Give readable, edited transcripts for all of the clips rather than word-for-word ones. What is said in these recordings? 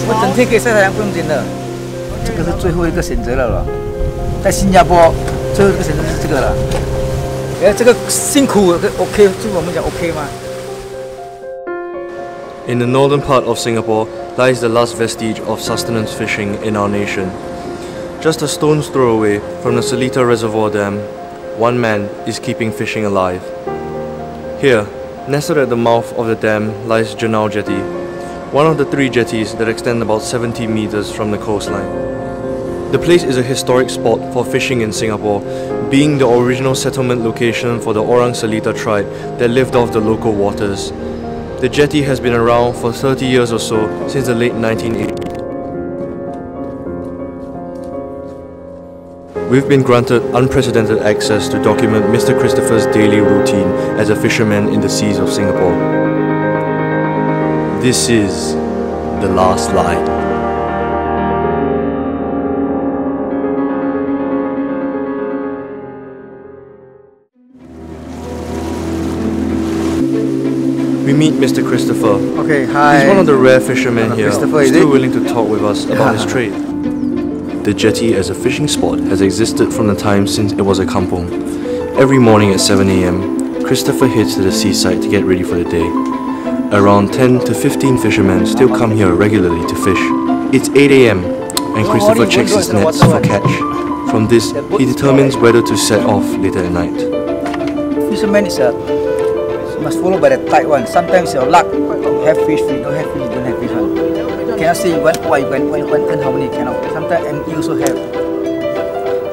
我整天可以晒太阳，不用紧的。这个是最后一个选择了，在新加坡最后一个选择是这个了。这个辛苦 OK， 就我们讲 OK 吗？ In the northern part of Singapore lies the last vestige of sustenance fishing in our nation. Just a stone's throw away from the Seletar Reservoir Dam, one man is keeping fishing alive. Here, nestled at the mouth of the dam, lies Janao Jetty, one of the 3 jetties that extend about 70 meters from the coastline. The place is a historic spot for fishing in Singapore, being the original settlement location for the Orang Seletar tribe that lived off the local waters. The jetty has been around for 30 years or so, since the late 1980s. We've been granted unprecedented access to document Mr. Christopher's daily routine as a fisherman in the seas of Singapore. This is the last line. We meet Mr. Christopher. Okay, hi. He's one of the rare fishermen here, still willing to talk with us about his trade. The jetty as a fishing spot has existed from the time since it was a kampong. Every morning at 7 AM, Christopher heads to the seaside to get ready for the day. Around 10 to 15 fishermen still come here regularly to fish. It's 8 AM and Christopher checks his nets for catch. From this, he determines whether to set off later at night. Fisherman is must follow by the tide one. Sometimes your luck, you have fish, you don't have fish, you don't have fish one. You cannot say you can earn how many, cannot. Sometimes you also have.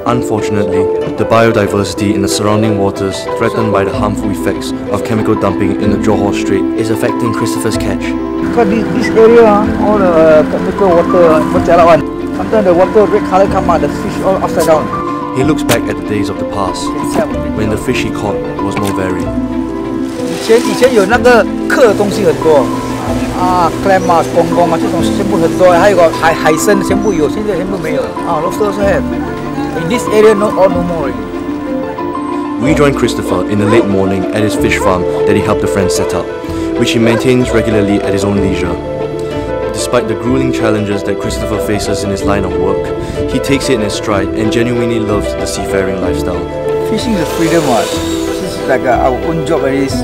Unfortunately, the biodiversity in the surrounding waters, threatened by the harmful effects of chemical dumping in the Johor Strait, is affecting Christopher's catch. Because this area, all the chemical water, sometimes the water red color come out, the fish all upside down. He looks back at the days of the past, when the fish he caught was more varied. 以前有那个克的东西很多，clam 啊、公公啊这种全部很多，还有个海参全部有，现在全部没有，lobster also have. In this area, no more. We join Christopher in the late morning at his fish farm that he helped a friend set up, which he maintains regularly at his own leisure. Despite the grueling challenges that Christopher faces in his line of work, he takes it in his stride and genuinely loves the seafaring lifestyle. Fishing is a freedom, this is like our own job it is.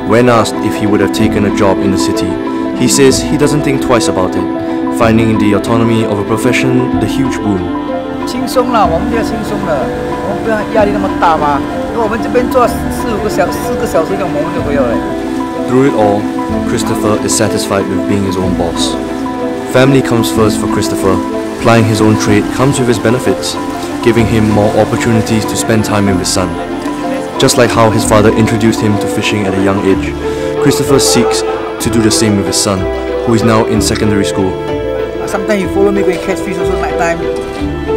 When asked if he would have taken a job in the city, he says he doesn't think twice about it, finding the autonomy of a profession the huge boon. 轻松了，我们比较轻松了，我们不要压力那么大嘛。因为我们这边做4个小时的，我们就没有了。Through it all, Christopher is satisfied with being his own boss. Family comes first for Christopher. Plying his own trade comes with its benefits, giving him more opportunities to spend time with his son. Just like how his father introduced him to fishing at a young age, Christopher seeks to do the same with his son, who is now in secondary school. Sometimes he follow me going catch fish also night time.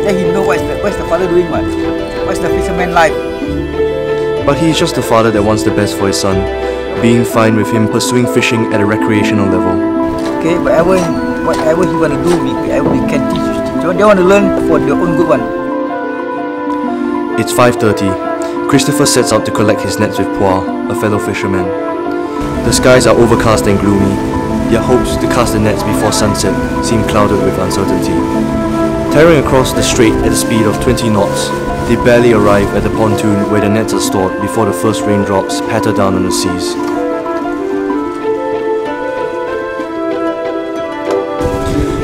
Then he know what's the father doing, what's the fisherman life. But he is just a father that wants the best for his son, being fine with him pursuing fishing at a recreational level. Okay, whatever he want to do, we can teach. They want to learn for their own good one. It's 5:30. Christopher sets out to collect his nets with Pua, a fellow fisherman. The skies are overcast and gloomy. Their hopes to cast the nets before sunset seem clouded with uncertainty. Tearing across the strait at a speed of 20 knots, they barely arrive at the pontoon where the nets are stored before the first raindrops patter down on the seas.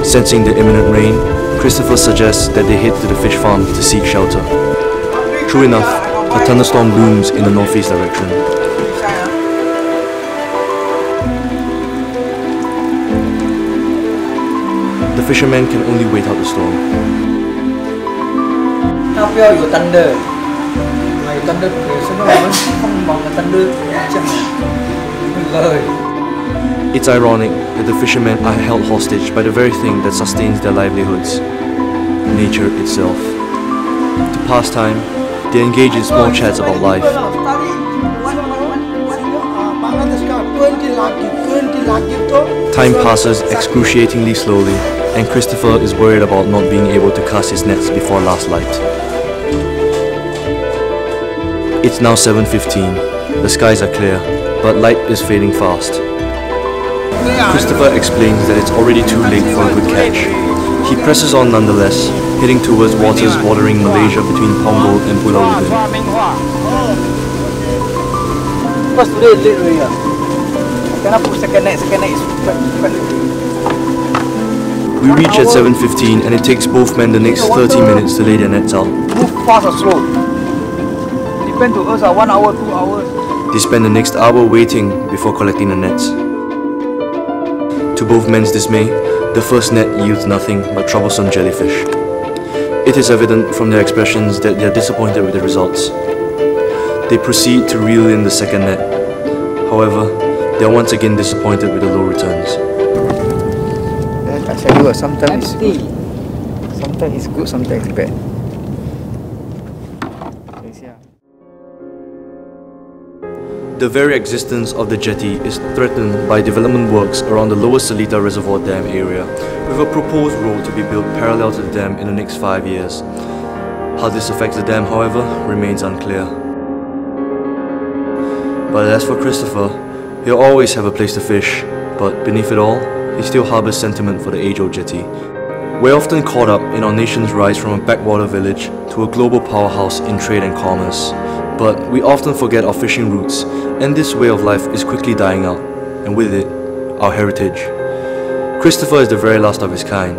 Sensing the imminent rain, Christopher suggests that they head to the fish farm to seek shelter. True enough, a thunderstorm looms in the northeast direction. The fishermen can only wait out the storm. It's ironic that the fishermen are held hostage by the very thing that sustains their livelihoods, nature itself. To pass time, they engage in small chats about life. Time passes excruciatingly slowly, and Christopher is worried about not being able to cast his nets before last light. It's now 7:15. The skies are clear, but light is fading fast. Christopher explains that it's already too late for a good catch. He presses on nonetheless, heading towards waters bordering Malaysia between Punggol and Pulau Ubin. First today late already. Can I put second net? Second net is quite late. We reach at 7:15 and it takes both men the next 30 minutes to lay their nets out. Move fast or slow? Depend to us, 1 hour, 2 hours. They spend the next hour waiting before collecting the nets. To both men's dismay, the first net yields nothing but troublesome jellyfish. It is evident from their expressions that they are disappointed with the results. They proceed to reel in the second net. However, they are once again disappointed with the low returns. I tell you, sometimes it's good. Sometimes it's good, sometimes it's bad. The very existence of the jetty is threatened by development works around the Lower Seletar Reservoir Dam area, with a proposed road to be built parallel to the dam in the next 5 years. How this affects the dam, however, remains unclear. But as for Christopher, he'll always have a place to fish, but beneath it all, he still harbours sentiment for the age-old jetty. We're often caught up in our nation's rise from a backwater village to a global powerhouse in trade and commerce. But we often forget our fishing roots, and this way of life is quickly dying out, and with it, our heritage. Christopher is the very last of his kind,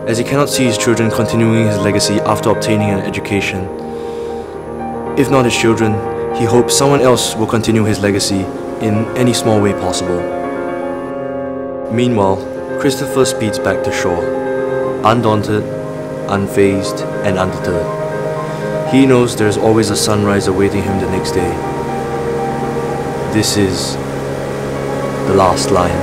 as he cannot see his children continuing his legacy after obtaining an education. If not his children, he hopes someone else will continue his legacy in any small way possible. Meanwhile, Christopher speeds back to shore, undaunted, unfazed, and undeterred. He knows there is always a sunrise awaiting him the next day. This is the last line.